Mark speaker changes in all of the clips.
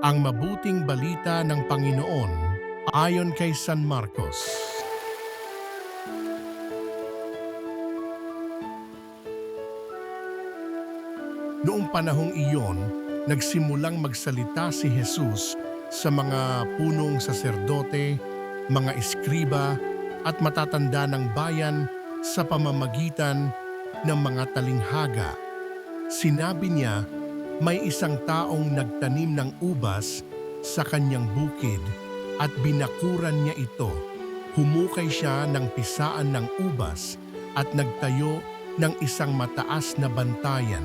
Speaker 1: Ang mabuting balita ng Panginoon ayon kay San Marcos. Noong panahong iyon, nagsimulang magsalita si Jesus sa mga punong saserdote, mga eskriba at matatanda ng bayan sa pamamagitan ng mga talinghaga. Sinabi niya, may isang taong nagtanim ng ubas sa kanyang bukid at binakuran niya ito. Humukay siya ng pisaan ng ubas at nagtayo ng isang mataas na bantayan.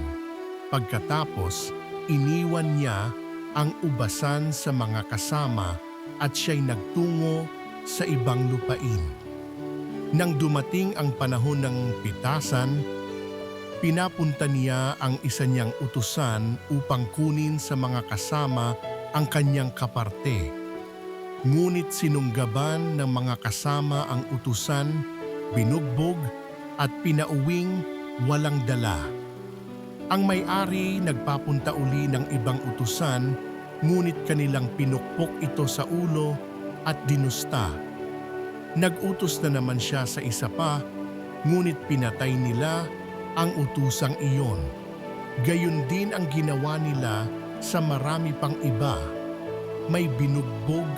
Speaker 1: Pagkatapos, iniwan niya ang ubasan sa mga kasama at siya'y nagtungo sa ibang lupain. Nang dumating ang panahon ng pitasan, pinapunta niya ang isa niyang utusan upang kunin sa mga kasama ang kanyang kaparte. Ngunit sinunggaban ng mga kasama ang utusan, binugbog at pinauwing walang dala. Ang may-ari nagpapunta uli ng ibang utusan, ngunit kanilang pinukpok ito sa ulo at dinusta. Nag-utos na naman siya sa isa pa, ngunit pinatay nila ang utusang iyon. Gayon din ang ginawa nila sa marami pang iba. May binugbog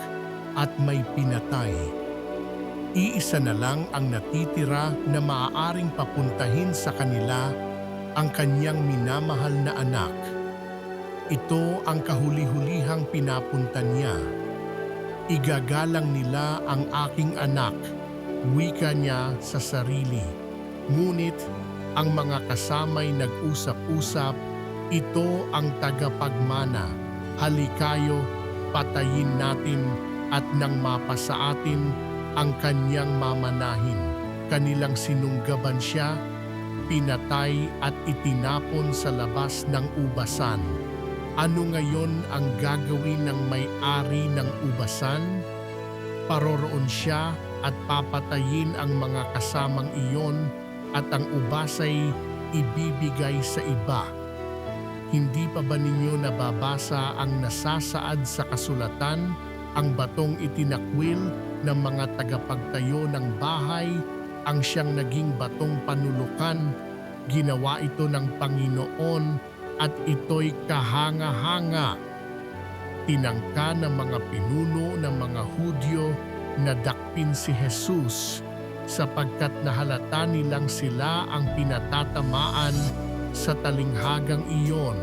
Speaker 1: at may pinatay. Iisa na lang ang natitira na maaaring papuntahin sa kanila, ang kanyang minamahal na anak. Ito ang kahuli-hulihang pinapunta niya. Igagalang nila ang aking anak, wika niya sa sarili. Ngunit ang mga kasama'y nag-usap-usap, ito ang tagapagmana. Halikayo, patayin natin at nang mapasa atin ang kanyang mamanahin. Kanilang sinunggaban siya, pinatay at itinapon sa labas ng ubasan. Ano ngayon ang gagawin ng may-ari ng ubasan? Paroroon siya at papatayin ang mga kasamang iyon at ang ubasay ibibigay sa iba. Hindi pa ba ninyo nababasa ang nasasaad sa kasulatan, ang batong itinakwil ng mga tagapagtayo ng bahay, ang siyang naging batong panulukan? Ginawa ito ng Panginoon at ito'y kahanga-hanga. Tinangka ng mga pinuno ng mga Hudyo na dakpin si Jesus sapagkat nahalata nilang sila ang pinatatamaan sa talinghagang iyon.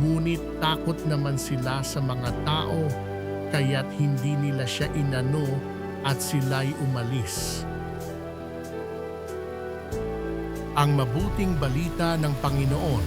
Speaker 1: Ngunit takot naman sila sa mga tao, kaya't hindi nila siya inano at sila'y umalis. Ang mabuting balita ng Panginoon